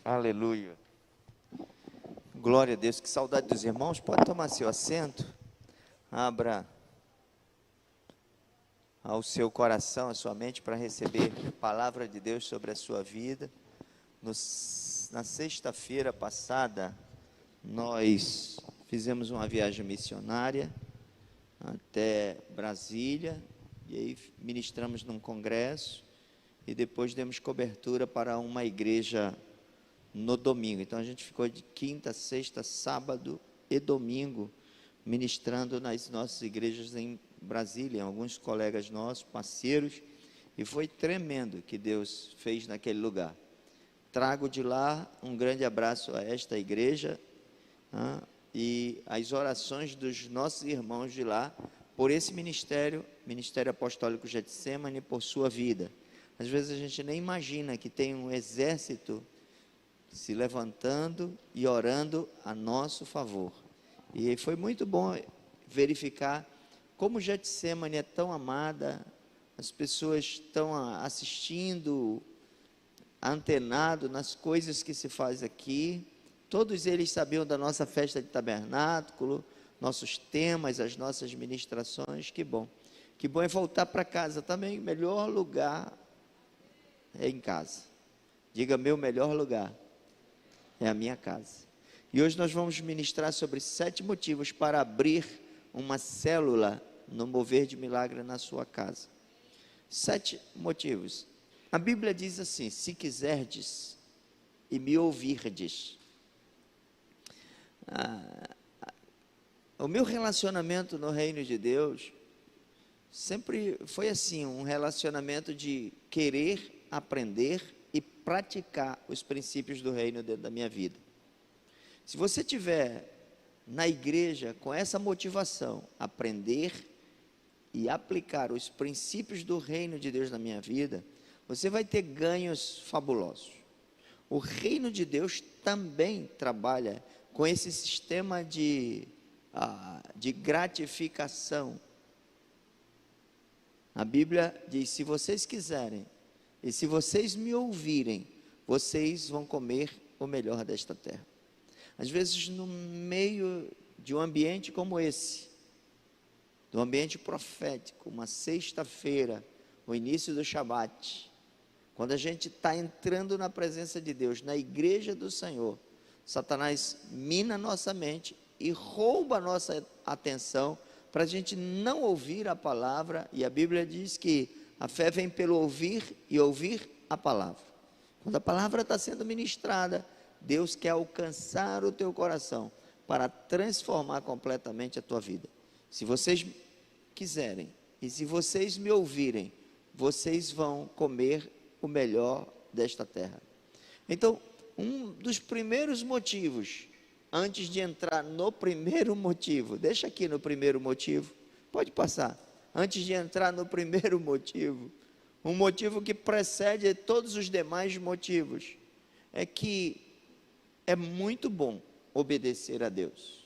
Aleluia. Glória a Deus. Que saudade dos irmãos. Pode tomar seu assento. Abra ao seu coração, a sua mente, para receber a palavra de Deus sobre a sua vida. Na sexta-feira passada, nós fizemos uma viagem missionária até Brasília, e aí ministramos num congresso, e depois demos cobertura para uma igreja no domingo. Então a gente ficou de quinta, sexta, sábado e domingo ministrando nas nossas igrejas em Brasília, alguns colegas nossos, parceiros, e foi tremendo o que Deus fez naquele lugar. Trago de lá um grande abraço a esta igreja, e as orações dos nossos irmãos de lá, por esse ministério apostólico Getsemane, por sua vida. Às vezes a gente nem imagina que tem um exército se levantando e orando a nosso favor. E foi muito bom verificar como Getsemane é tão amada, as pessoas estão assistindo, antenado nas coisas que se faz aqui. Todos eles sabiam da nossa festa de tabernáculo, nossos temas, as nossas ministrações. Que bom é voltar para casa também. O melhor lugar é em casa. Diga: meu melhor lugar é a minha casa. E hoje nós vamos ministrar sobre 7 motivos para abrir uma célula no Mover de Milagre na sua casa. 7 motivos. A Bíblia diz assim: se quiserdes e me ouvirdes. O meu relacionamento no reino de Deus sempre foi assim, um relacionamento de querer aprender e praticar os princípios do reino dentro da minha vida. Se você tiver na igreja com essa motivação, aprender e aplicar os princípios do reino de Deus na minha vida, você vai ter ganhos fabulosos. O reino de Deus também trabalha com esse sistema de gratificação. A Bíblia diz: se vocês quiserem e se vocês me ouvirem, vocês vão comer o melhor desta terra. Às vezes, no meio de um ambiente como esse, do ambiente profético, uma sexta-feira, o início do Shabat, quando a gente está entrando na presença de Deus, na igreja do Senhor, Satanás mina nossa mente e rouba a nossa atenção para a gente não ouvir a palavra. E a Bíblia diz que a fé vem pelo ouvir e ouvir a palavra. Quando a palavra está sendo ministrada, Deus quer alcançar o teu coração para transformar completamente a tua vida. Se vocês quiserem e se vocês me ouvirem, vocês vão comer o melhor desta terra. Então, um dos primeiros motivos, antes de entrar no primeiro motivo, deixa aqui no primeiro motivo, pode passar. Antes de entrar no primeiro motivo, um motivo que precede todos os demais motivos, é que é muito bom obedecer a Deus.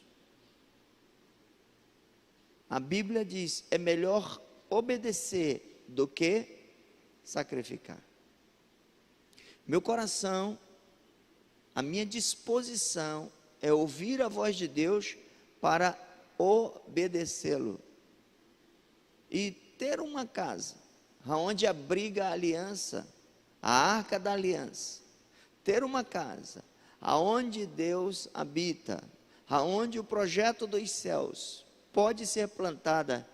A Bíblia diz: é melhor obedecer do que sacrificar. Meu coração, a minha disposição é ouvir a voz de Deus para obedecê-lo. E ter uma casa onde abriga a aliança, a arca da aliança. Ter uma casa aonde Deus habita, aonde o projeto dos céus pode ser plantado,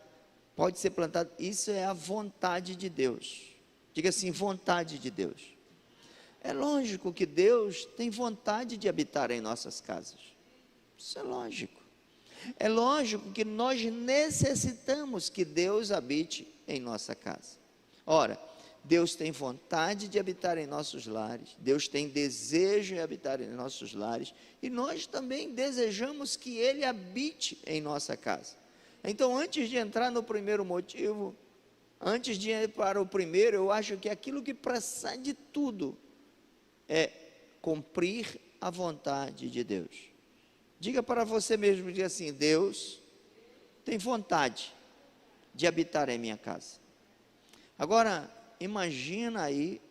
isso é a vontade de Deus. Diga assim: vontade de Deus. É lógico que Deus tem vontade de habitar em nossas casas. Isso é lógico. É lógico que nós necessitamos que Deus habite em nossa casa. Ora, Deus tem vontade de habitar em nossos lares, Deus tem desejo de habitar em nossos lares, e nós também desejamos que Ele habite em nossa casa. Então, antes de entrar no primeiro motivo, antes de ir para o primeiro, eu acho que aquilo que precede tudo é cumprir a vontade de Deus. Diga para você mesmo, diga assim: Deus tem vontade de habitar em minha casa. Agora, imagina aí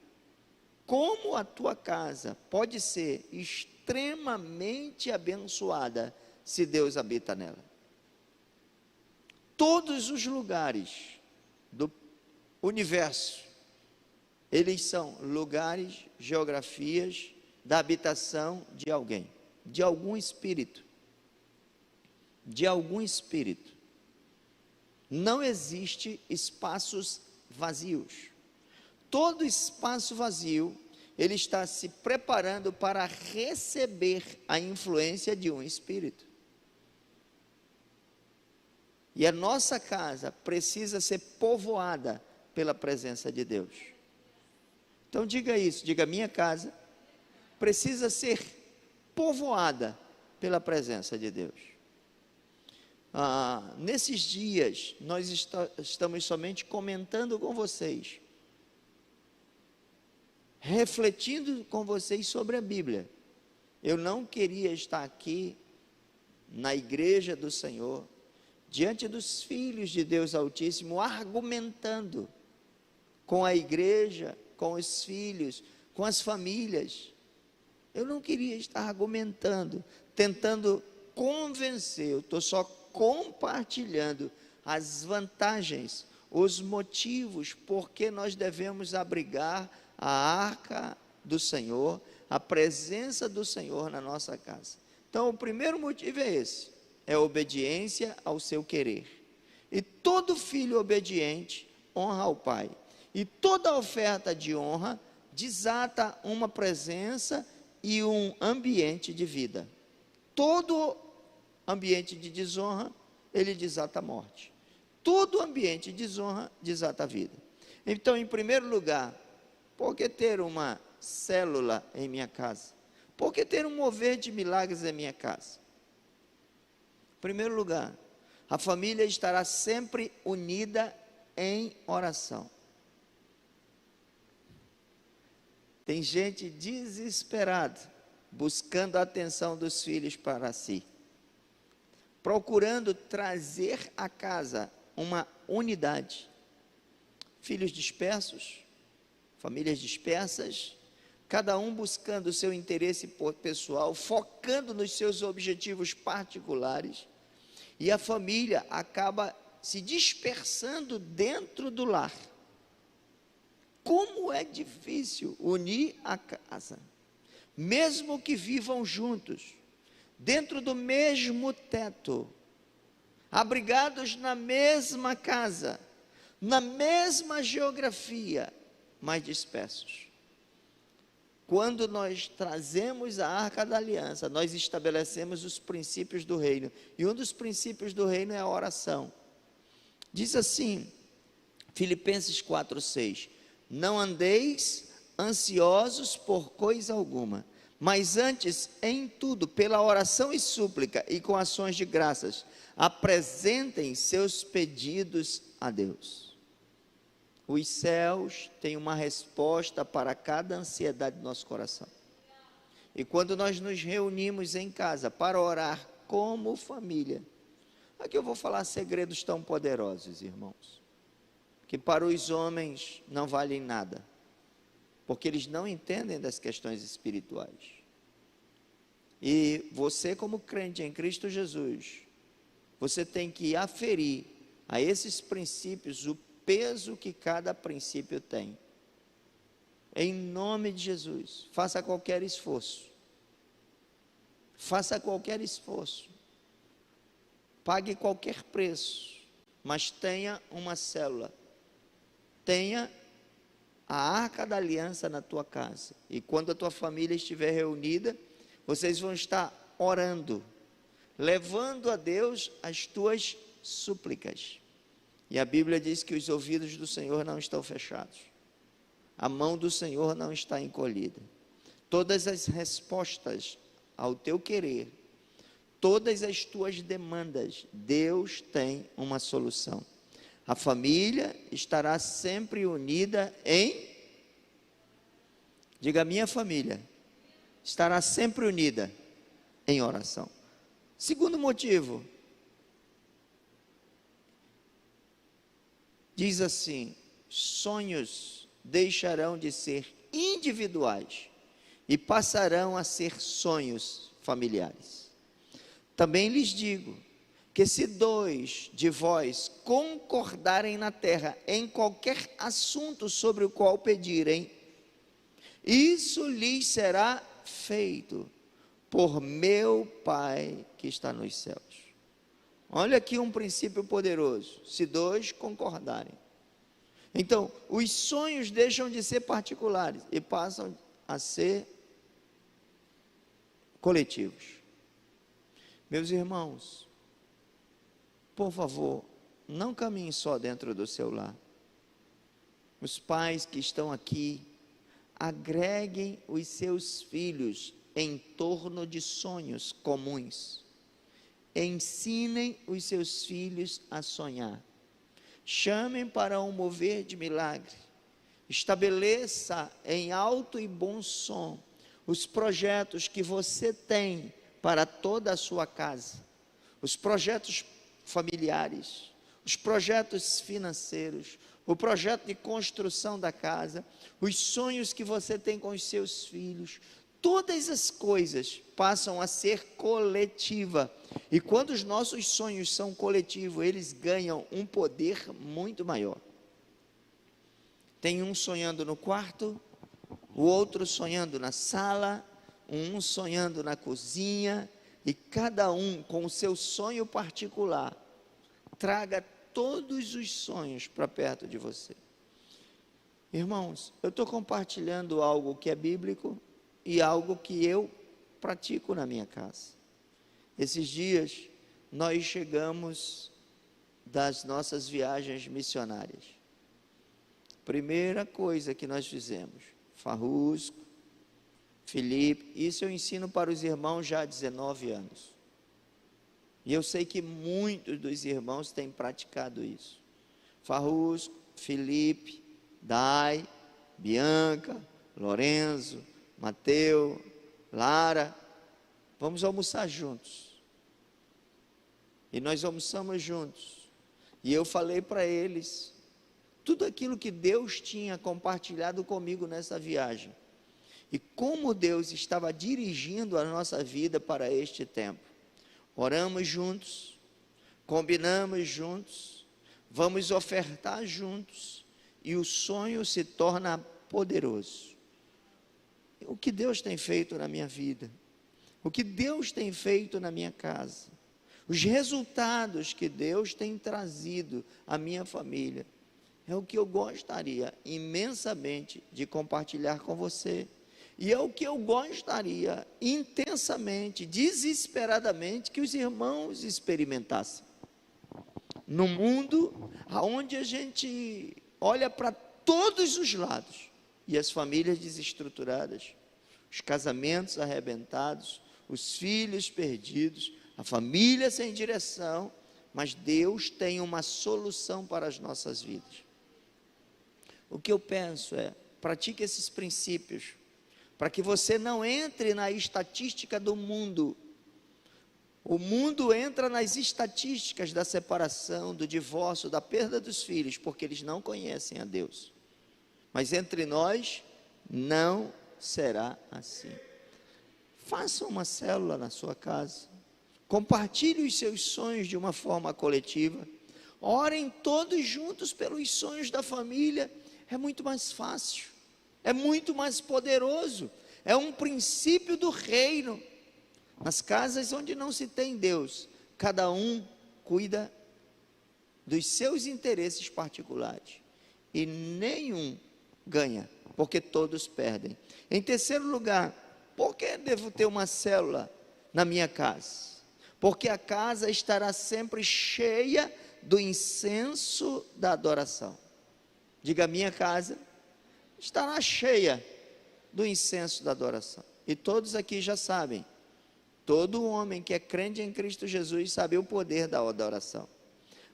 como a tua casa pode ser extremamente abençoada se Deus habita nela. Todos os lugares do universo, eles são lugares, geografias da habitação de alguém, de algum espírito. De algum espírito. Não existe espaços vazios. Todo espaço vazio, ele está se preparando para receber a influência de um espírito. E a nossa casa precisa ser povoada pela presença de Deus. Então diga isso, diga: minha casa precisa ser povoada pela presença de Deus. Nesses dias, nós estamos somente comentando com vocês, refletindo com vocês sobre a Bíblia. Eu não queria estar aqui na igreja do Senhor, diante dos filhos de Deus Altíssimo, argumentando com a igreja, com os filhos, com as famílias. Eu não queria estar argumentando, tentando convencer. Eu estou só compartilhando as vantagens, os motivos por que nós devemos abrigar a arca do Senhor, a presença do Senhor na nossa casa. Então, o primeiro motivo é esse: é obediência ao seu querer. E todo filho obediente honra ao pai, e toda oferta de honra desata uma presença e um ambiente de vida. Todo ambiente de desonra, ele desata a morte. Todo ambiente de desonra desata a vida. Então, em primeiro lugar, por que ter uma célula em minha casa? Por que ter um mover de milagres em minha casa? Em primeiro lugar, a família estará sempre unida em oração. Tem gente desesperada, buscando a atenção dos filhos para si, procurando trazer à casa uma unidade. Filhos dispersos, famílias dispersas, cada um buscando o seu interesse pessoal, focando nos seus objetivos particulares, e a família acaba se dispersando dentro do lar. Como é difícil unir a casa, mesmo que vivam juntos, dentro do mesmo teto, abrigados na mesma casa, na mesma geografia, mas dispersos. Quando nós trazemos a Arca da Aliança, nós estabelecemos os princípios do reino, e um dos princípios do reino é a oração. Diz assim, Filipenses 4:6, não andeis ansiosos por coisa alguma, mas antes, em tudo, pela oração e súplica e com ações de graças, apresentem seus pedidos a Deus. Os céus têm uma resposta para cada ansiedade do nosso coração. E quando nós nos reunimos em casa para orar como família, aqui eu vou falar segredos tão poderosos, irmãos, que para os homens não valem nada, porque eles não entendem das questões espirituais. E você, como crente em Cristo Jesus, você tem que aferir a esses princípios o peso que cada princípio tem. Em nome de Jesus, faça qualquer esforço. Faça qualquer esforço. Pague qualquer preço, mas tenha uma célula. Tenha a Arca da Aliança na tua casa. E quando a tua família estiver reunida, vocês vão estar orando, levando a Deus as tuas súplicas. E a Bíblia diz que os ouvidos do Senhor não estão fechados. A mão do Senhor não está encolhida. Todas as respostas ao teu querer, todas as tuas demandas, Deus tem uma solução. A família estará sempre unida em... Diga, minha família estará sempre unida em oração. Segundo motivo, diz assim, sonhos deixarão de ser individuais e passarão a ser sonhos familiares. Também lhes digo que se 2 de vós concordarem na terra em qualquer assunto sobre o qual pedirem, isso lhes será feito por meu Pai que está nos céus. Olha aqui um princípio poderoso: se 2 concordarem. Então, os sonhos deixam de ser particulares e passam a ser coletivos. Meus irmãos, por favor, não caminhem só dentro do seu lar. Os pais que estão aqui, agreguem os seus filhos em torno de sonhos comuns. Ensinem os seus filhos a sonhar. Chamem para um mover de milagre. Estabeleça em alto e bom som os projetos que você tem para toda a sua casa, os projetos familiares, os projetos financeiros, o projeto de construção da casa, os sonhos que você tem com os seus filhos. Todas as coisas passam a ser coletiva. E quando os nossos sonhos são coletivos, eles ganham um poder muito maior. Tem um sonhando no quarto, o outro sonhando na sala, um sonhando na cozinha, e cada um com o seu sonho particular. Traga todos os sonhos para perto de você. Irmãos, eu estou compartilhando algo que é bíblico e algo que eu pratico na minha casa. Esses dias, nós chegamos das nossas viagens missionárias. Primeira coisa que nós fizemos, Farrusco, Felipe, isso eu ensino para os irmãos já há 19 anos. E eu sei que muitos dos irmãos têm praticado isso. Farrusco, Felipe, Dai, Bianca, Lorenzo, Mateus, Lara, vamos almoçar juntos. E nós almoçamos juntos. E eu falei para eles tudo aquilo que Deus tinha compartilhado comigo nessa viagem. E como Deus estava dirigindo a nossa vida para este tempo. Oramos juntos, combinamos juntos, vamos ofertar juntos, e o sonho se torna poderoso. O que Deus tem feito na minha vida, o que Deus tem feito na minha casa, os resultados que Deus tem trazido à minha família, é o que eu gostaria imensamente de compartilhar com você. E é o que eu gostaria intensamente, desesperadamente, que os irmãos experimentassem. No mundo onde a gente olha para todos os lados, e as famílias desestruturadas, os casamentos arrebentados, os filhos perdidos, a família sem direção, mas Deus tem uma solução para as nossas vidas. O que eu penso é, pratique esses princípios, para que você não entre na estatística do mundo. O mundo entra nas estatísticas da separação, do divórcio, da perda dos filhos, porque eles não conhecem a Deus. Mas entre nós, não será assim. Faça uma célula na sua casa, compartilhe os seus sonhos de uma forma coletiva, orem todos juntos pelos sonhos da família. É muito mais fácil, é muito mais poderoso, é um princípio do reino. Nas casas onde não se tem Deus, cada um cuida dos seus interesses particulares, e nenhum ganha, porque todos perdem. Em terceiro lugar, por que devo ter uma célula na minha casa? Porque a casa estará sempre cheia do incenso da adoração. Diga, minha casa estará cheia do incenso da adoração. E todos aqui já sabem, todo homem que é crente em Cristo Jesus sabe o poder da adoração.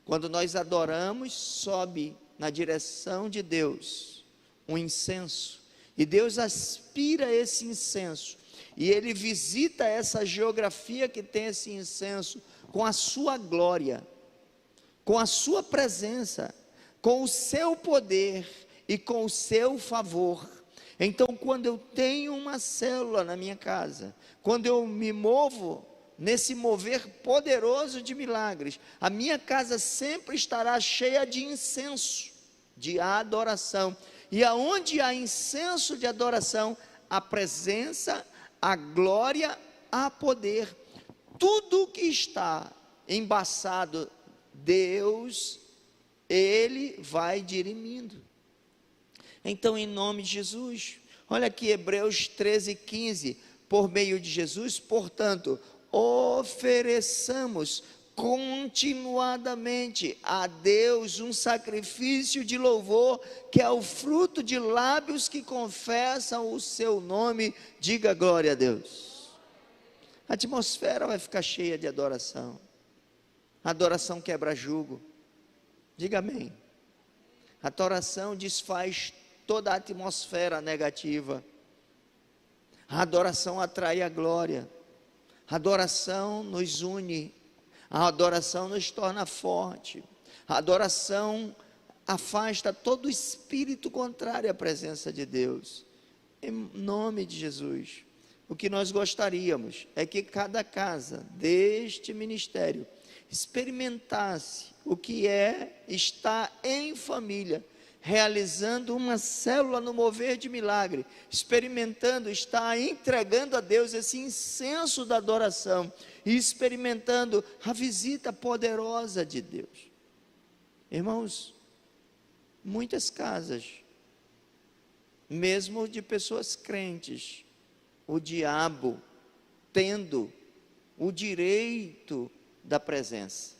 Quando nós adoramos, sobe na direção de Deus um incenso, e Deus aspira esse incenso, e Ele visita essa geografia que tem esse incenso com a sua glória, com a sua presença, com o seu poder e com o seu favor. Então, quando eu tenho uma célula na minha casa, quando eu me movo nesse mover poderoso de milagres, a minha casa sempre estará cheia de incenso, de adoração. E aonde há incenso de adoração, a presença, a glória, há poder. Tudo que está embaçado, Deus, Ele vai dirimindo. Então, em nome de Jesus, olha aqui Hebreus 13:15, por meio de Jesus, portanto, ofereçamos continuadamente a Deus um sacrifício de louvor, que é o fruto de lábios que confessam o seu nome. Diga glória a Deus. A atmosfera vai ficar cheia de adoração. A adoração quebra jugo. Diga amém. A adoração desfaz toda a atmosfera negativa. A adoração atrai a glória. A adoração nos une. A adoração nos torna forte. A adoração afasta todo espírito contrário à presença de Deus. Em nome de Jesus, o que nós gostaríamos é que cada casa deste ministério experimentasse o que é estar em família, realizando uma célula no mover de milagre, experimentando, estar entregando a Deus esse incenso da adoração, e experimentando a visita poderosa de Deus. Irmãos, muitas casas, mesmo de pessoas crentes, o diabo tendo o direito da presença.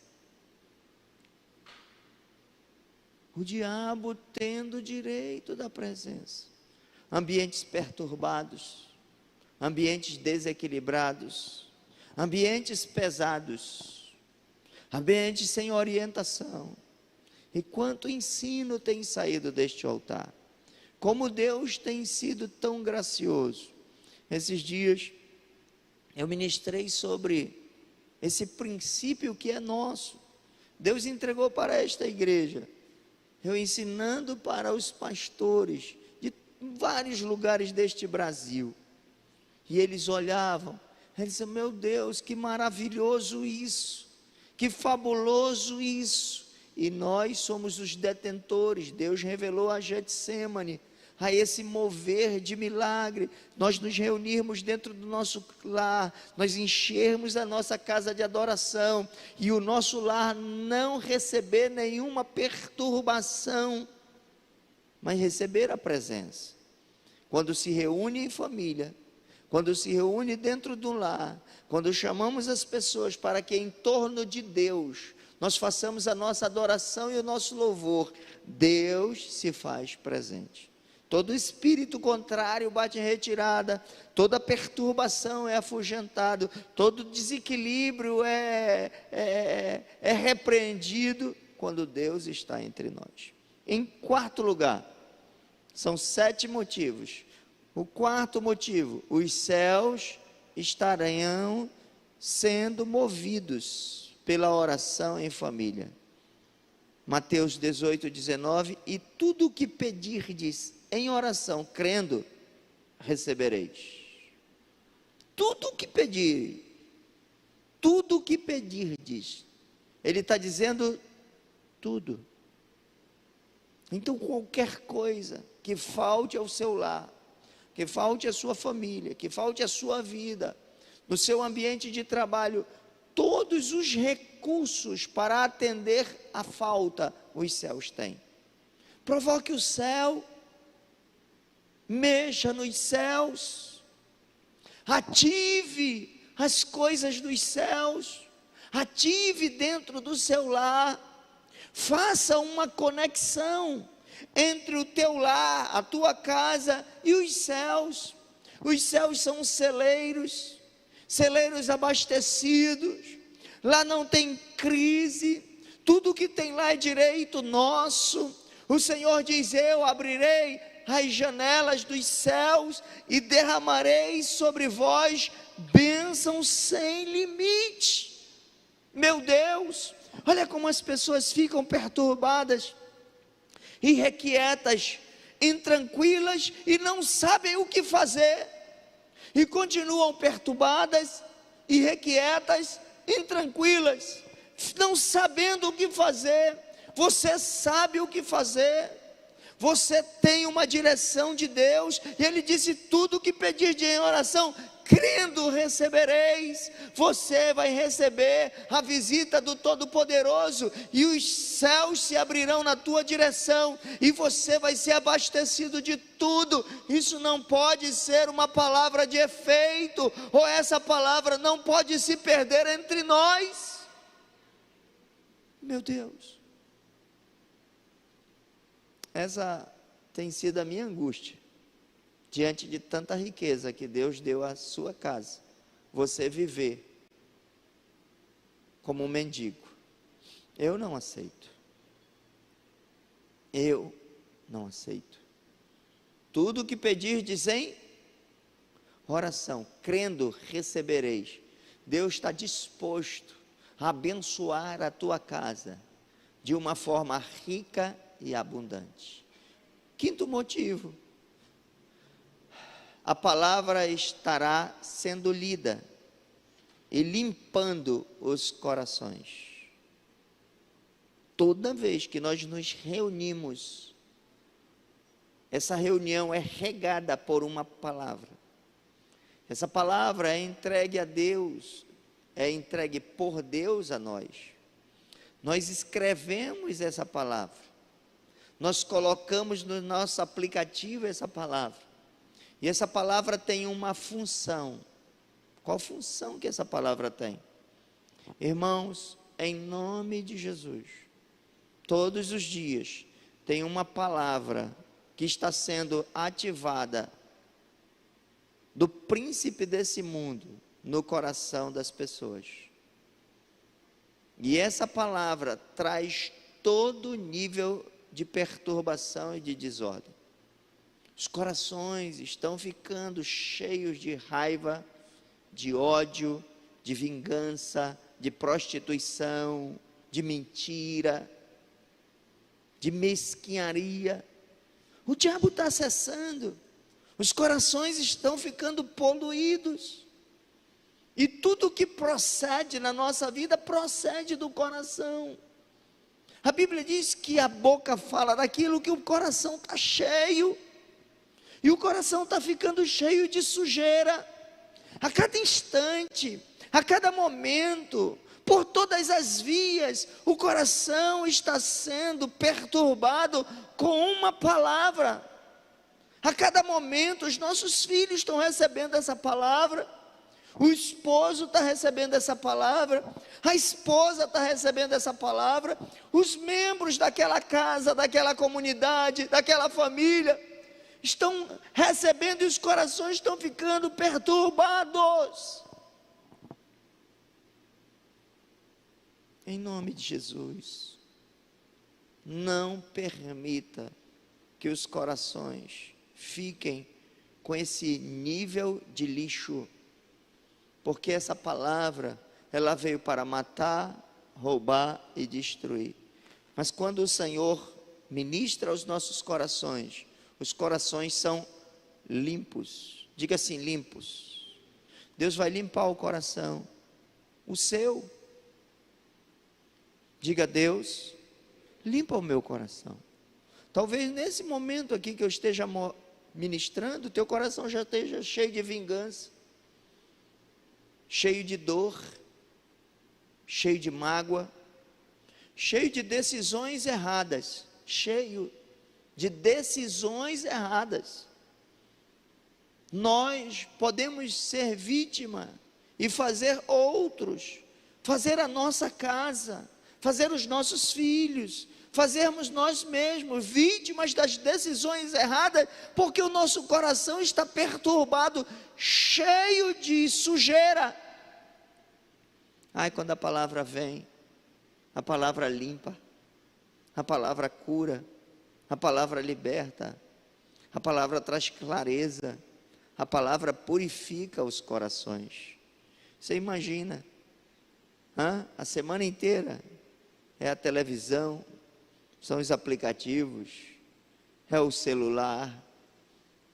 O diabo tendo o direito da presença. Ambientes perturbados, ambientes desequilibrados, ambientes pesados, ambientes sem orientação. E quanto ensino tem saído deste altar, como Deus tem sido tão gracioso. Esses dias eu ministrei sobre esse princípio que é nosso, Deus entregou para esta igreja, eu ensinando para os pastores de vários lugares deste Brasil, e eles olhavam, eles diziam: meu Deus, que maravilhoso isso, que fabuloso isso. E nós somos os detentores. Deus revelou a Getsêmani, a esse mover de milagre, nós nos reunirmos dentro do nosso lar, nós enchermos a nossa casa de adoração, e o nosso lar não receber nenhuma perturbação, mas receber a presença. Quando se reúne em família, quando se reúne dentro do lar, quando chamamos as pessoas para que em torno de Deus nós façamos a nossa adoração e o nosso louvor, Deus se faz presente. Todo espírito contrário bate em retirada, toda perturbação é afugentado, todo desequilíbrio é repreendido quando Deus está entre nós. Em quarto lugar, são 7 motivos. O quarto motivo: os céus estarão sendo movidos pela oração em família. Mateus 18:19, e tudo o que pedirdes em oração, crendo, recebereis. Tudo o que pedir, tudo o que pedirdes, ele está dizendo tudo. Então, qualquer coisa que falte ao seu lar, que falte à sua família, que falte à sua vida, no seu ambiente de trabalho, todos os recursos para atender a falta, os céus têm. Provoque o céu, mexa nos céus, ative as coisas dos céus, ative dentro do seu lar, faça uma conexão entre o teu lar, a tua casa e os céus. Os céus são celeiros, celeiros abastecidos, lá não tem crise, tudo que tem lá é direito nosso. O Senhor diz: eu abrirei as janelas dos céus e derramarei sobre vós bênçãos sem limite. Meu Deus, olha como as pessoas ficam perturbadas, irrequietas, intranquilas e não sabem o que fazer, e continuam perturbadas, irrequietas, intranquilas, não sabendo o que fazer. Você sabe o que fazer, você tem uma direção de Deus, e Ele disse: tudo o que pedir em oração, crendo recebereis. Você vai receber a visita do Todo-Poderoso, e os céus se abrirão na tua direção, e você vai ser abastecido de tudo. Isso não pode ser uma palavra de efeito, ou essa palavra não pode se perder entre nós. Meu Deus, essa tem sido a minha angústia, diante de tanta riqueza que Deus deu à sua casa, você viver como um mendigo. Eu não aceito. Eu não aceito. Tudo o que pedirdes em oração, crendo, recebereis. Deus está disposto a abençoar a tua casa de uma forma rica e abundante. Quinto motivo: a palavra estará sendo lida e limpando os corações. Toda vez que nós nos reunimos, essa reunião é regada por uma palavra. Essa palavra é entregue a Deus, é entregue por Deus a nós. Nós escrevemos essa palavra, nós colocamos no nosso aplicativo essa palavra, e essa palavra tem uma função. Qual função que essa palavra tem? Irmãos, em nome de Jesus, todos os dias tem uma palavra que está sendo ativada do príncipe desse mundo no coração das pessoas, e essa palavra traz todo nível de perturbação e de desordem. Os corações estão ficando cheios de raiva, de ódio, de vingança, de prostituição, de mentira, de mesquinharia. O diabo está acessando, os corações estão ficando poluídos, e tudo que procede na nossa vida procede do coração. A Bíblia diz que a boca fala daquilo que o coração está cheio, e o coração está ficando cheio de sujeira, a cada instante, a cada momento, por todas as vias, o coração está sendo perturbado com uma palavra. A cada momento, os nossos filhos estão recebendo essa palavra, o esposo está recebendo essa palavra, a esposa está recebendo essa palavra, os membros daquela casa, daquela comunidade, daquela família, estão recebendo, e os corações estão ficando perturbados. Em nome de Jesus, não permita que os corações fiquem com esse nível de lixo, porque essa palavra, ela veio para matar, roubar e destruir. Mas quando o Senhor ministra aos nossos corações, os corações são limpos. Diga assim: limpos. Deus vai limpar o coração, o seu. Diga: Deus, limpa o meu coração. Talvez nesse momento aqui que eu esteja ministrando, teu coração já esteja cheio de vingança, cheio de dor, cheio de mágoa, cheio de decisões erradas, cheio de decisões erradas. Nós podemos ser vítima e fazer outros, fazer a nossa casa, fazer os nossos filhos, fazermos nós mesmos vítimas das decisões erradas, porque o nosso coração está perturbado, cheio de sujeira. Ai, quando a palavra vem, a palavra limpa, a palavra cura, a palavra liberta, a palavra traz clareza, a palavra purifica os corações. Você imagina, a semana inteira é a televisão, são os aplicativos, é o celular,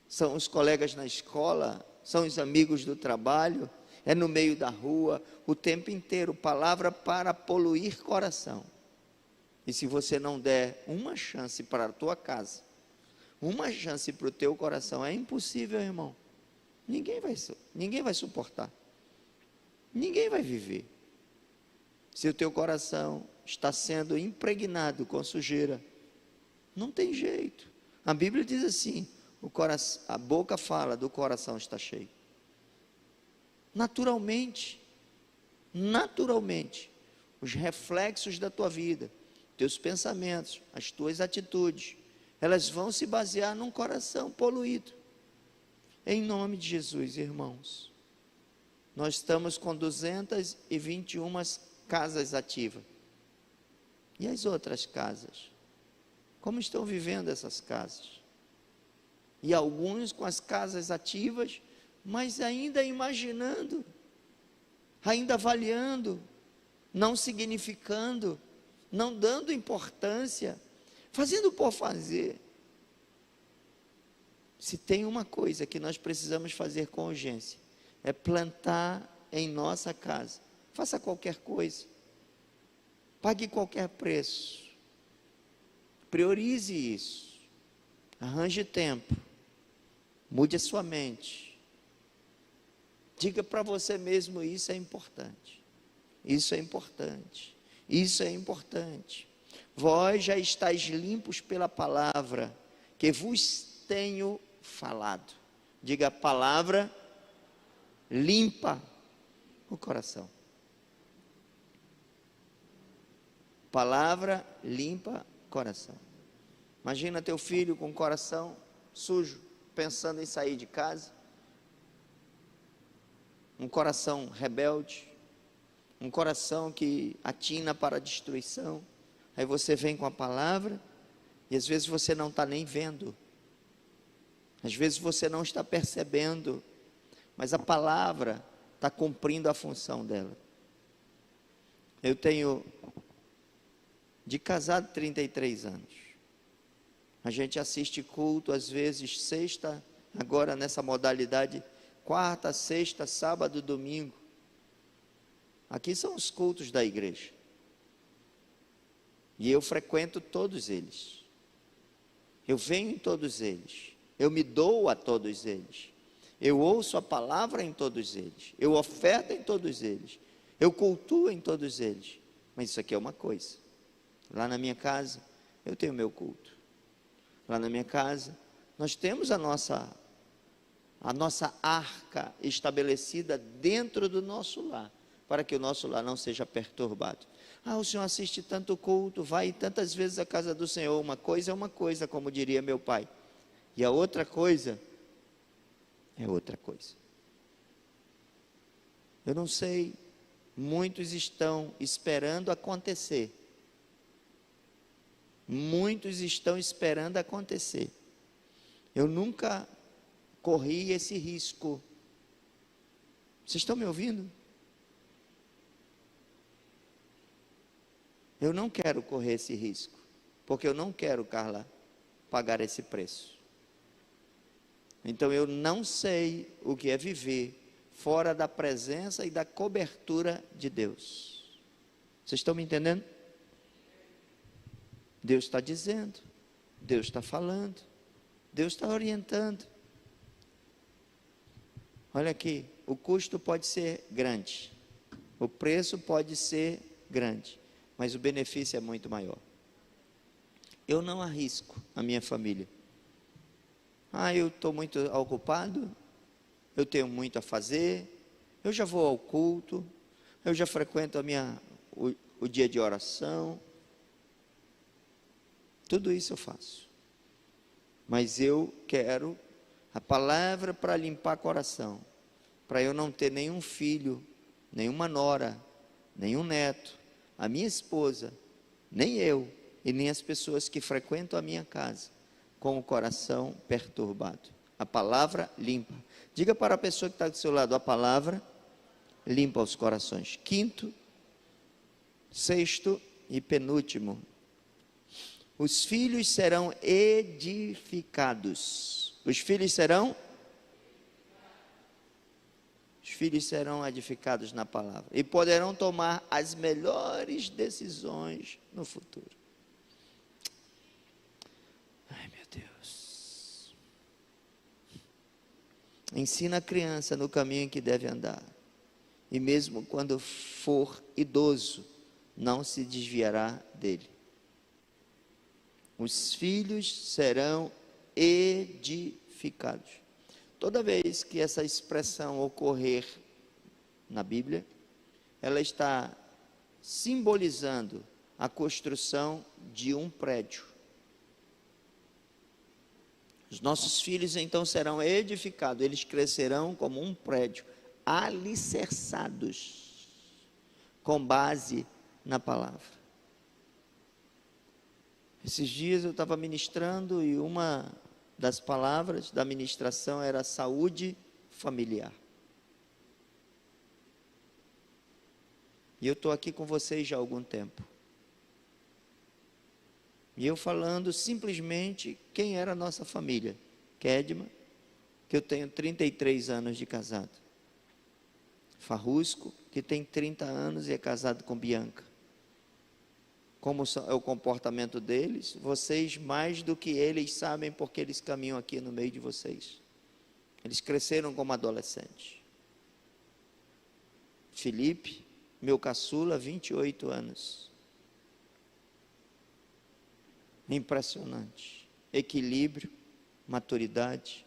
são os colegas na escola, são os amigos do trabalho, é no meio da rua, o tempo inteiro, palavra para poluir coração. E se você não der uma chance para a tua casa, uma chance para o teu coração, é impossível, irmão. Ninguém vai suportar. Ninguém vai viver. Se o teu coração está sendo impregnado com sujeira, não tem jeito. A Bíblia diz assim, a boca fala, do coração está cheio. Naturalmente, os reflexos da tua vida, teus pensamentos, as tuas atitudes, elas vão se basear num coração poluído. Em nome de Jesus, irmãos, nós estamos com 221 casas ativas. E as outras casas? Como estão vivendo essas casas? E alguns com as casas ativas, mas ainda imaginando, ainda avaliando, não significando, não dando importância, fazendo por fazer. Se tem uma coisa que nós precisamos fazer com urgência, é plantar em nossa casa. Faça qualquer coisa, pague qualquer preço, priorize isso, arranje tempo, mude a sua mente, diga para você mesmo: isso é importante, isso é importante, isso é importante. Vós já estáis limpos pela palavra que vos tenho falado. Diga: a palavra limpa o coração. Palavra limpa o coração. Imagina teu filho com o coração sujo, pensando em sair de casa. Um coração rebelde, um coração que atina para a destruição. Aí você vem com a palavra, e às vezes você não está nem vendo, às vezes você não está percebendo, mas a palavra está cumprindo a função dela. Eu tenho de casado 33 anos, a gente assiste culto às vezes sexta, agora nessa modalidade, quarta, sexta, sábado, domingo. Aqui são os cultos da igreja, e eu frequento todos eles, eu venho em todos eles, eu me dou a todos eles, eu ouço a palavra em todos eles, eu oferto em todos eles, eu cultuo em todos eles. Mas isso aqui é uma coisa. Lá na minha casa eu tenho meu culto, lá na minha casa nós temos a nossa arca estabelecida dentro do nosso lar, para que o nosso lar não seja perturbado. Ah, o senhor assiste tanto culto, vai tantas vezes à casa do Senhor. Uma coisa é uma coisa, como diria meu pai, e a outra coisa é outra coisa. Eu não sei, muitos estão esperando acontecer. Muitos estão esperando acontecer. Eu nunca corri esse risco. Vocês estão me ouvindo? Eu não quero correr esse risco, porque eu não quero, Carla, pagar esse preço. Então eu não sei o que é viver fora da presença e da cobertura de Deus. Vocês estão me entendendo? Deus está dizendo, Deus está falando, Deus está orientando. Olha aqui, o custo pode ser grande, o preço pode ser grande, mas o benefício é muito maior. Eu não arrisco a minha família. Ah, eu estou muito ocupado, eu tenho muito a fazer, eu já vou ao culto, eu já frequento o dia de oração, tudo isso eu faço, mas eu quero a palavra para limpar coração, para eu não ter nenhum filho, nenhuma nora, nenhum neto, a minha esposa, nem eu, e nem as pessoas que frequentam a minha casa, com o coração perturbado. A palavra limpa. Diga para a pessoa que está do seu lado: a palavra limpa os corações. Quinto, sexto e penúltimo, Os filhos serão edificados. Os filhos serão edificados na palavra e poderão tomar as melhores decisões no futuro. Ai, meu Deus. Ensina a criança no caminho em que deve andar, e mesmo quando for idoso, não se desviará dele. Os filhos serão edificados. Toda vez que essa expressão ocorrer na Bíblia, ela está simbolizando a construção de um prédio. Os nossos filhos então serão edificados, eles crescerão como um prédio, alicerçados, com base na palavra. Esses dias eu estava ministrando e uma das palavras da ministração era saúde familiar. E eu estou aqui com vocês já há algum tempo. E eu falando simplesmente quem era a nossa família. Kedma, que eu tenho 33 anos de casado. Farrusco, que tem 30 anos e é casado com Bianca. Como é o comportamento deles, vocês mais do que eles sabem, porque eles caminham aqui no meio de vocês. Eles cresceram como adolescentes. Felipe, meu caçula, 28 anos. Impressionante. Equilíbrio, maturidade.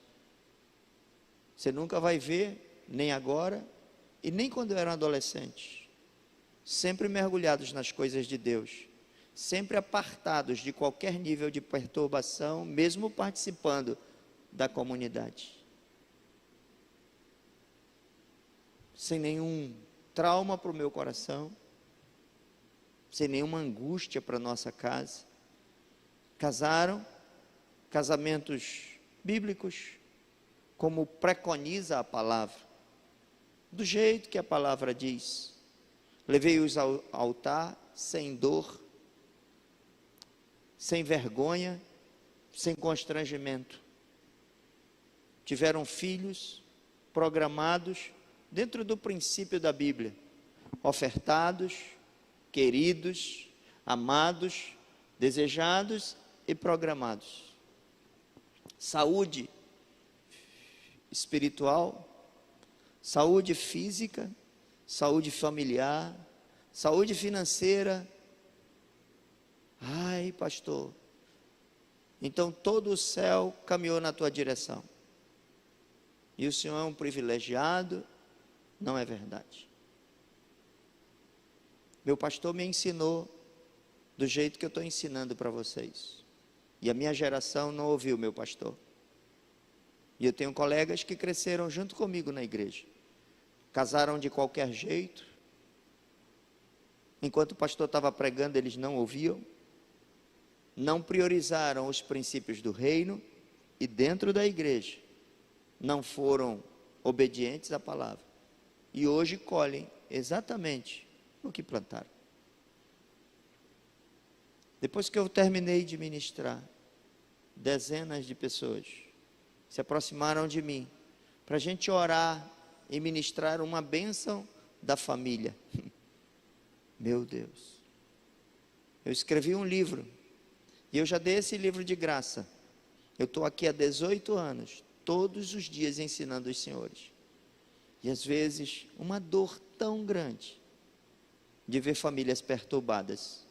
Você nunca vai ver, nem agora, e nem quando eu era adolescente. Sempre mergulhados nas coisas de Deus. Sempre apartados de qualquer nível de perturbação, mesmo participando da comunidade. Sem nenhum trauma para o meu coração, sem nenhuma angústia para a nossa casa. Casaram, casamentos bíblicos, como preconiza a palavra, do jeito que a palavra diz. Levei-os ao altar, sem dor, sem vergonha, sem constrangimento. Tiveram filhos programados dentro do princípio da Bíblia, ofertados, queridos, amados, desejados e programados. Saúde espiritual, saúde física, saúde familiar, saúde financeira. Ai, pastor, então todo o céu caminhou na tua direção, e o Senhor é um privilegiado? Não é verdade. Meu pastor me ensinou do jeito que eu estou ensinando para vocês, e a minha geração não ouviu meu pastor, e eu tenho colegas que cresceram junto comigo na igreja, casaram de qualquer jeito, enquanto o pastor estava pregando eles não ouviam, não priorizaram os princípios do reino, e dentro da igreja não foram obedientes à palavra, e hoje colhem exatamente o que plantaram. Depois que eu terminei de ministrar, dezenas de pessoas se aproximaram de mim, para a gente orar e ministrar uma bênção da família. Meu Deus, eu escrevi um livro, e eu já dei esse livro de graça. Eu estou aqui há 18 anos, todos os dias ensinando os senhores. E às vezes, uma dor tão grande de ver famílias perturbadas,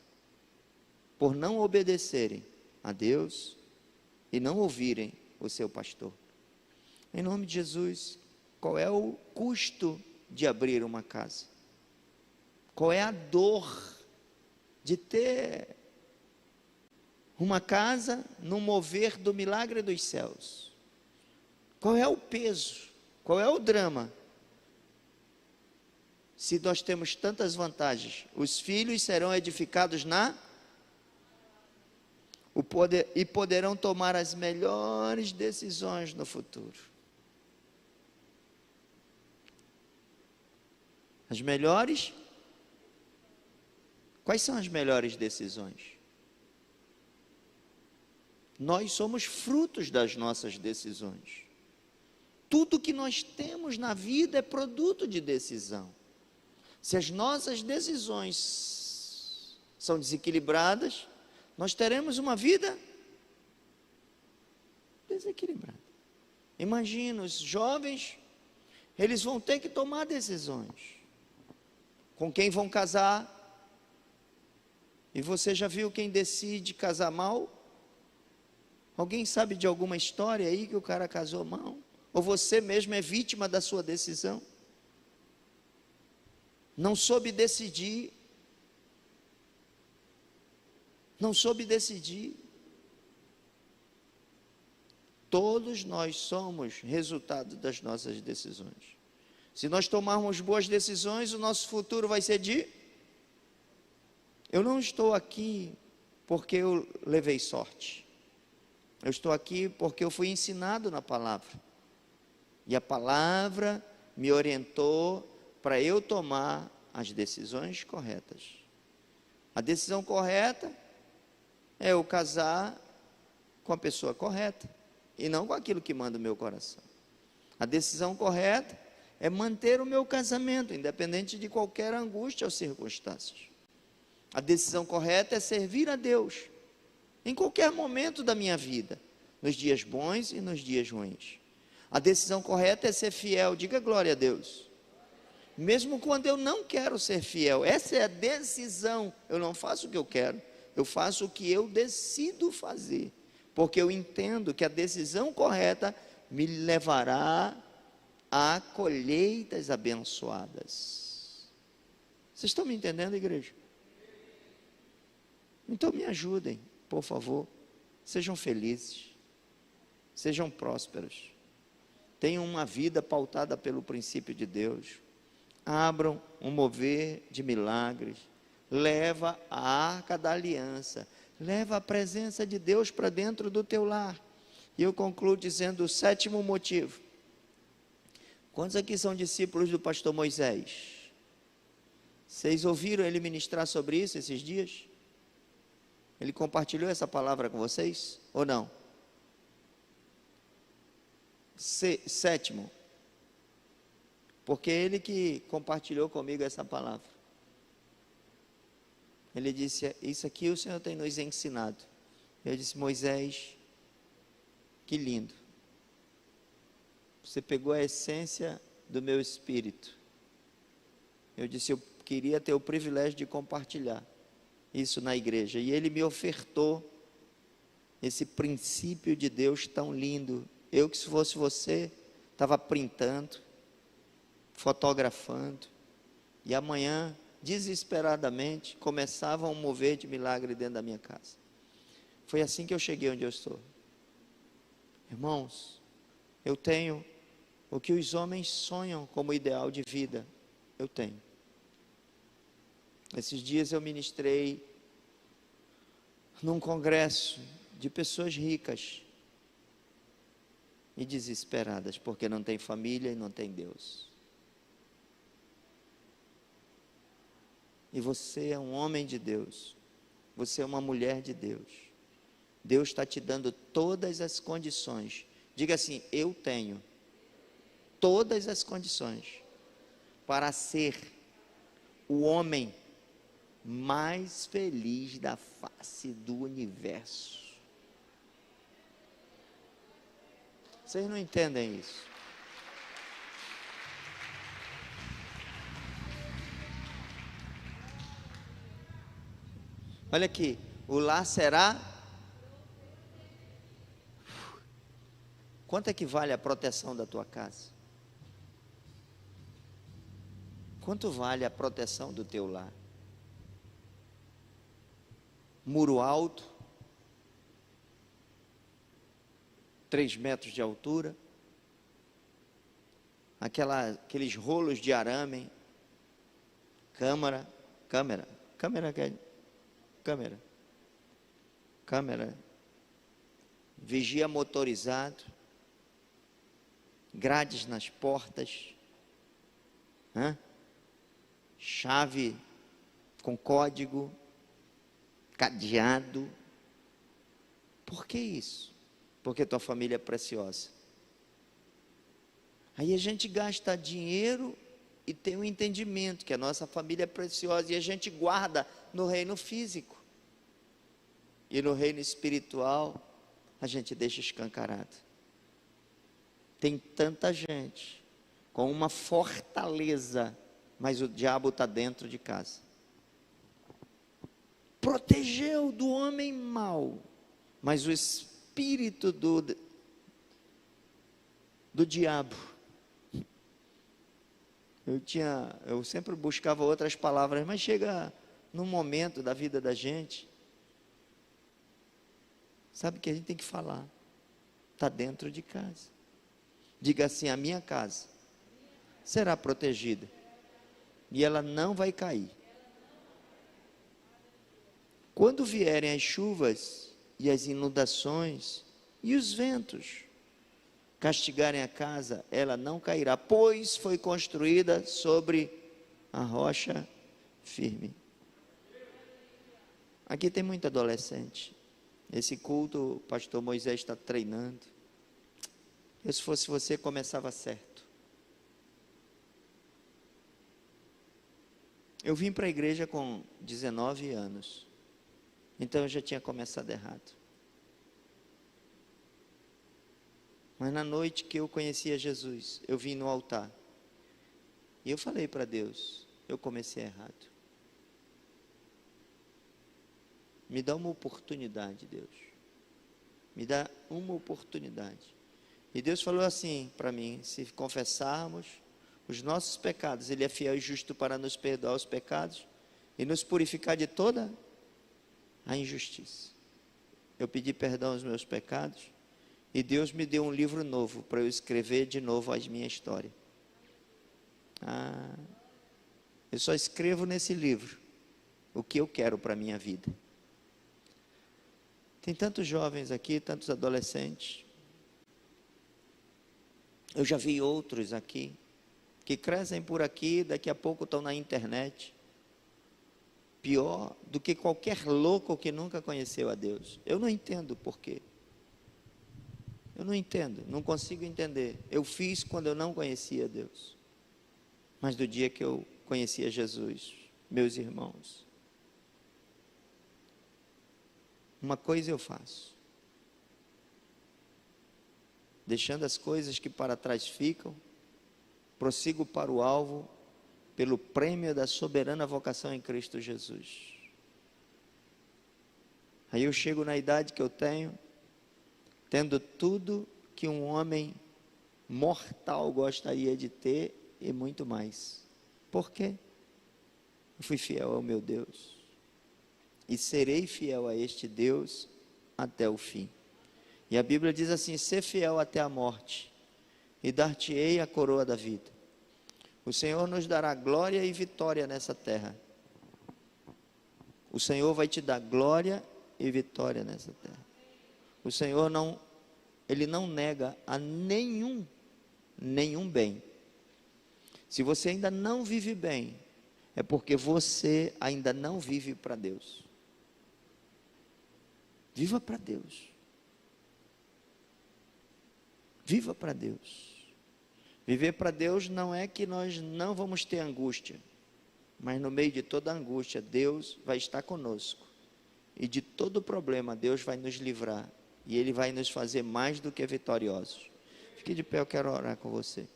por não obedecerem a Deus e não ouvirem o seu pastor. Em nome de Jesus, qual é o custo de abrir uma casa? Qual é a dor de ter uma casa no mover do milagre dos céus? Qual é o peso? Qual é o drama? Se nós temos tantas vantagens, os filhos serão edificados e poderão tomar as melhores decisões no futuro. As melhores? Quais são as melhores decisões? Nós somos frutos das nossas decisões. Tudo que nós temos na vida é produto de decisão. Se as nossas decisões são desequilibradas, nós teremos uma vida desequilibrada. Imagina, os jovens, eles vão ter que tomar decisões. Com quem vão casar? E você já viu quem decide casar mal? Alguém sabe de alguma história aí que o cara casou mal? Ou você mesmo é vítima da sua decisão? Não soube decidir. Não soube decidir. Todos nós somos resultado das nossas decisões. Se nós tomarmos boas decisões, o nosso futuro vai ser de... Eu não estou aqui porque eu levei sorte. Eu estou aqui porque eu fui ensinado na palavra. E a palavra me orientou para eu tomar as decisões corretas. A decisão correta é eu casar com a pessoa correta e não com aquilo que manda o meu coração. A decisão correta é manter o meu casamento, independente de qualquer angústia ou circunstâncias. A decisão correta é servir a Deus em qualquer momento da minha vida, nos dias bons e nos dias ruins. A decisão correta é ser fiel, diga glória a Deus. Mesmo quando eu não quero ser fiel, essa é a decisão. Eu não faço o que eu quero, eu faço o que eu decido fazer, porque eu entendo que a decisão correta me levará a colheitas abençoadas. Vocês estão me entendendo, igreja? Então me ajudem, por favor. Sejam felizes, sejam prósperos, tenham uma vida pautada pelo princípio de Deus. Abram um mover de milagres. Leva a arca da aliança, leva a presença de Deus para dentro do teu lar. E eu concluo dizendo o sétimo motivo. Quantos aqui são discípulos do pastor Moisés? Vocês ouviram ele ministrar sobre isso esses dias? Ele compartilhou essa palavra com vocês? Ou não? Sétimo, porque ele que compartilhou comigo essa palavra. Ele disse, isso aqui o Senhor tem nos ensinado. Eu disse, Moisés, que lindo. Você pegou a essência do meu espírito. Eu disse, eu queria ter o privilégio de compartilhar isso na igreja. E ele me ofertou esse princípio de Deus tão lindo. Eu que se fosse você, estava printando, fotografando. E amanhã, desesperadamente, começava um mover de milagre dentro da minha casa. Foi assim que eu cheguei onde eu estou. Irmãos, eu tenho o que os homens sonham como ideal de vida. Eu tenho. Esses dias eu ministrei num congresso de pessoas ricas e desesperadas, porque não tem família e não tem Deus. E você é um homem de Deus, você é uma mulher de Deus. Deus está te dando todas as condições. Diga assim, eu tenho todas as condições para ser o homem mais feliz da face do universo. Vocês não entendem isso? Olha aqui, o lar será... Quanto é que vale a proteção da tua casa? Quanto vale a proteção do teu lar? Muro alto, 3 metros de altura, aqueles rolos de arame, câmera, vigia motorizado, grades nas portas, chave com código, cadeado, Por que isso? Porque tua família é preciosa. Aí a gente gasta dinheiro e tem um entendimento que a nossa família é preciosa e a gente guarda no reino físico. E no reino espiritual, a gente deixa escancarado. Tem tanta gente com uma fortaleza, mas o diabo está dentro de casa. Protegeu do homem mau, mas o espírito do diabo. Eu sempre buscava outras palavras, mas chega num momento da vida da gente, sabe que a gente tem que falar, está dentro de casa. Diga assim: a minha casa será protegida e ela não vai cair. Quando vierem as chuvas e as inundações e os ventos castigarem a casa, ela não cairá, pois foi construída sobre a rocha firme. Aqui tem muito adolescente. Esse culto o pastor Moisés está treinando. Se fosse você, começava certo. Eu vim para a igreja com 19 anos, então eu já tinha começado errado. Mas na noite que eu conhecia Jesus, eu vim no altar e eu falei para Deus: eu comecei errado. Me dá uma oportunidade, Deus. Me dá uma oportunidade. E Deus falou assim para mim: se confessarmos os nossos pecados, Ele é fiel e justo para nos perdoar os pecados e nos purificar de toda a injustiça. Eu pedi perdão aos meus pecados e Deus me deu um livro novo para eu escrever de novo a minha história. Eu só escrevo nesse livro o que eu quero para a minha vida. Tem tantos jovens aqui, tantos adolescentes. Eu já vi outros aqui, que crescem por aqui, daqui a pouco estão na internet. Pior do que qualquer louco que nunca conheceu a Deus. Eu não entendo por quê. Eu não entendo, não consigo entender. Eu fiz quando eu não conhecia Deus. Mas do dia que eu conhecia Jesus, meus irmãos, uma coisa eu faço: deixando as coisas que para trás ficam, prossigo para o alvo, pelo prêmio da soberana vocação em Cristo Jesus. Aí eu chego na idade que eu tenho, tendo tudo que um homem mortal gostaria de ter e muito mais. Por quê? Eu fui fiel ao meu Deus e serei fiel a este Deus até o fim. E a Bíblia diz assim: ser fiel até a morte e dar-te-ei a coroa da vida. O Senhor nos dará glória e vitória nessa terra. O Senhor vai te dar glória e vitória nessa terra. O Senhor Ele não nega a nenhum bem. Se você ainda não vive bem, é porque você ainda não vive para Deus. Viva para Deus. Viva para Deus. Viver para Deus não é que nós não vamos ter angústia, mas no meio de toda angústia, Deus vai estar conosco. E de todo problema, Deus vai nos livrar. E Ele vai nos fazer mais do que vitoriosos. Fique de pé, eu quero orar com você.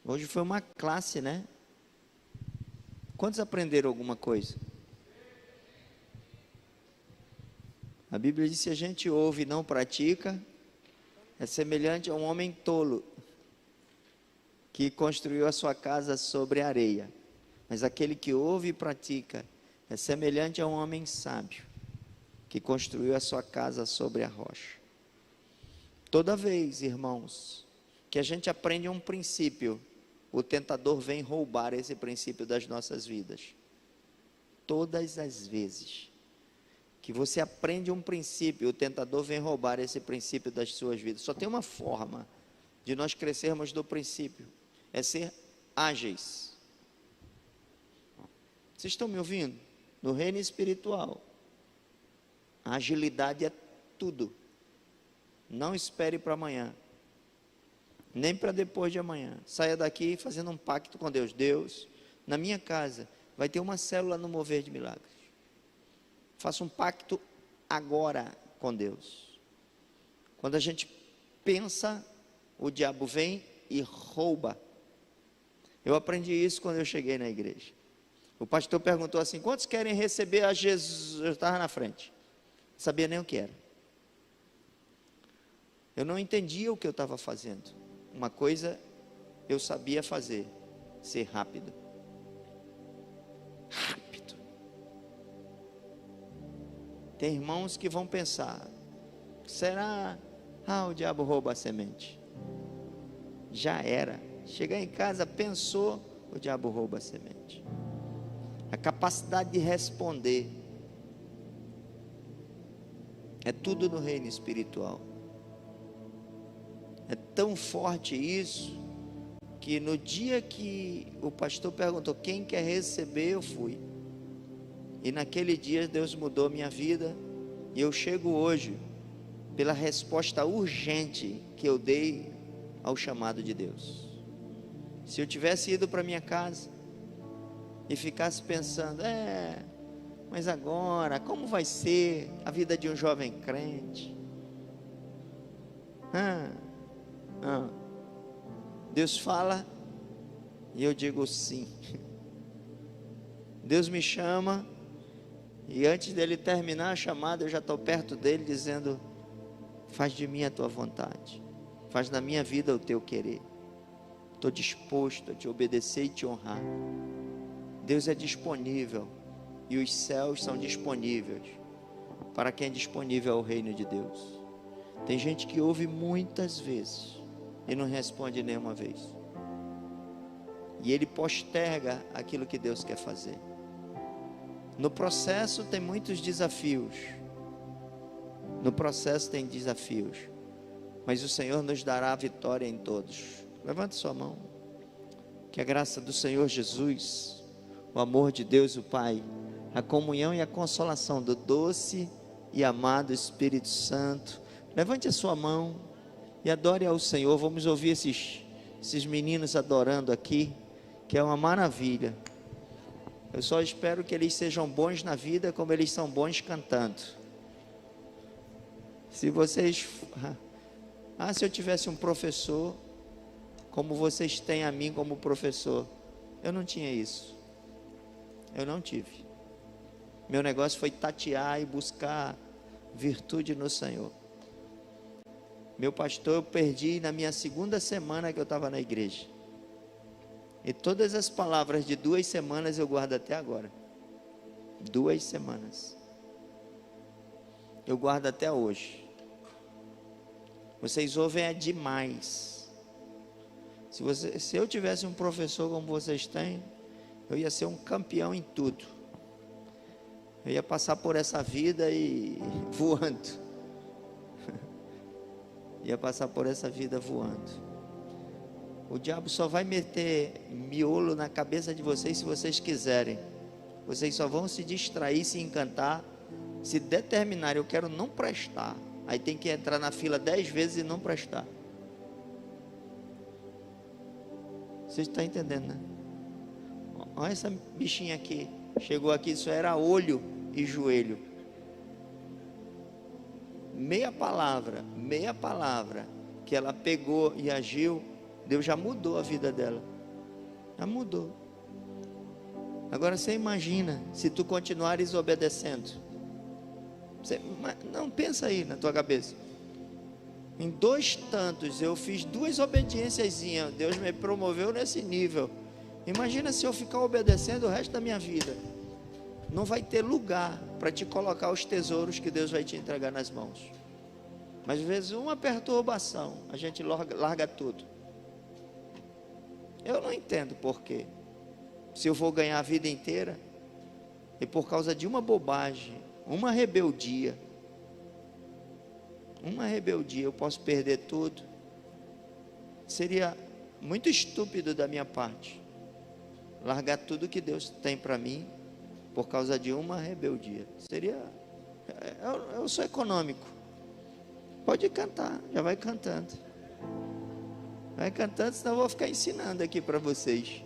Hoje foi uma classe, né? Quantos aprenderam alguma coisa? A Bíblia diz: se a gente ouve e não pratica, é semelhante a um homem tolo, que construiu a sua casa sobre areia. Mas aquele que ouve e pratica, é semelhante a um homem sábio, que construiu a sua casa sobre a rocha. Toda vez, irmãos, que a gente aprende um princípio, o tentador vem roubar esse princípio das nossas vidas. Todas as vezes que você aprende um princípio, o tentador vem roubar esse princípio das suas vidas. Só tem uma forma de nós crescermos do princípio: é ser ágeis. Vocês estão me ouvindo? No reino espiritual, a agilidade é tudo. Não espere para amanhã, nem para depois de amanhã. Saia daqui fazendo um pacto com Deus. Deus, na minha casa vai ter uma célula no Mover de Milagres. Faça um pacto agora com Deus. Quando a gente pensa, o diabo vem e rouba. Eu aprendi isso quando eu cheguei na igreja. O pastor perguntou assim: quantos querem receber a Jesus? Eu estava na frente, não sabia nem o que era. Eu não entendia o que eu estava fazendo. Uma coisa eu sabia fazer: ser rápido. Rápido. Tem irmãos que vão pensar: será? O diabo rouba a semente. Já era. Chegar em casa, pensou, o diabo rouba a semente. A capacidade de responder é tudo no reino espiritual. É tão forte isso, que no dia que o pastor perguntou quem quer receber, eu fui. E naquele dia Deus mudou minha vida. E eu chego hoje pela resposta urgente que eu dei ao chamado de Deus. Se eu tivesse ido para minha casa e ficasse pensando: mas agora, como vai ser a vida de um jovem crente? Deus fala e eu digo sim. Deus me chama e antes dele terminar a chamada, eu já estou perto dele dizendo: faz de mim a tua vontade, faz na minha vida o teu querer. Estou disposto a te obedecer e te honrar. Deus é disponível e os céus são disponíveis para quem é disponível ao reino de Deus. Tem gente que ouve muitas vezes e não responde nenhuma vez, e ele posterga aquilo que Deus quer fazer. No processo tem muitos desafios, mas o Senhor nos dará a vitória em todos. Levante sua mão. Que a graça do Senhor Jesus, o amor de Deus o Pai, a comunhão e a consolação do doce e amado Espírito Santo. Levante a sua mão e adore ao Senhor. Vamos ouvir esses meninos adorando aqui, que é uma maravilha. Eu só espero que eles sejam bons na vida como eles são bons cantando. Se vocês... se eu tivesse um professor como vocês têm a mim como professor. Eu não tinha isso. Eu não tive. Meu negócio foi tatear e buscar virtude no Senhor. Meu pastor eu perdi na minha segunda semana que eu estava na igreja. E todas as palavras de 2 semanas eu guardo até agora. 2 semanas. Eu guardo até hoje. Vocês ouvem demais. Se eu tivesse um professor como vocês têm, eu ia ser um campeão em tudo. Eu ia passar por essa vida e voando. Ia passar por essa vida voando. O diabo só vai meter miolo na cabeça de vocês se vocês quiserem. Vocês só vão se distrair, se encantar, se determinarem: eu quero não prestar. Aí tem que entrar na fila 10 vezes e não prestar. Você está entendendo, né? Olha essa bichinha aqui. Chegou aqui, isso era olho e joelho. Meia palavra que ela pegou e agiu, Deus já mudou a vida dela. Já mudou. Agora você imagina se tu continuares obedecendo. Não, pensa aí na tua cabeça. Em 2 tantos eu fiz 2 obediênciazinhas. Deus me promoveu nesse nível. Imagina se eu ficar obedecendo o resto da minha vida. Não vai ter lugar para te colocar os tesouros que Deus vai te entregar nas mãos. Mas às vezes uma perturbação, a gente larga tudo. Eu não entendo por quê. Se eu vou ganhar a vida inteira e por causa de uma bobagem, uma rebeldia eu posso perder tudo. Seria muito estúpido da minha parte largar tudo que Deus tem para mim por causa de uma rebeldia. Eu sou econômico. Pode cantar, já vai cantando. Vai cantando, senão eu vou ficar ensinando aqui para vocês.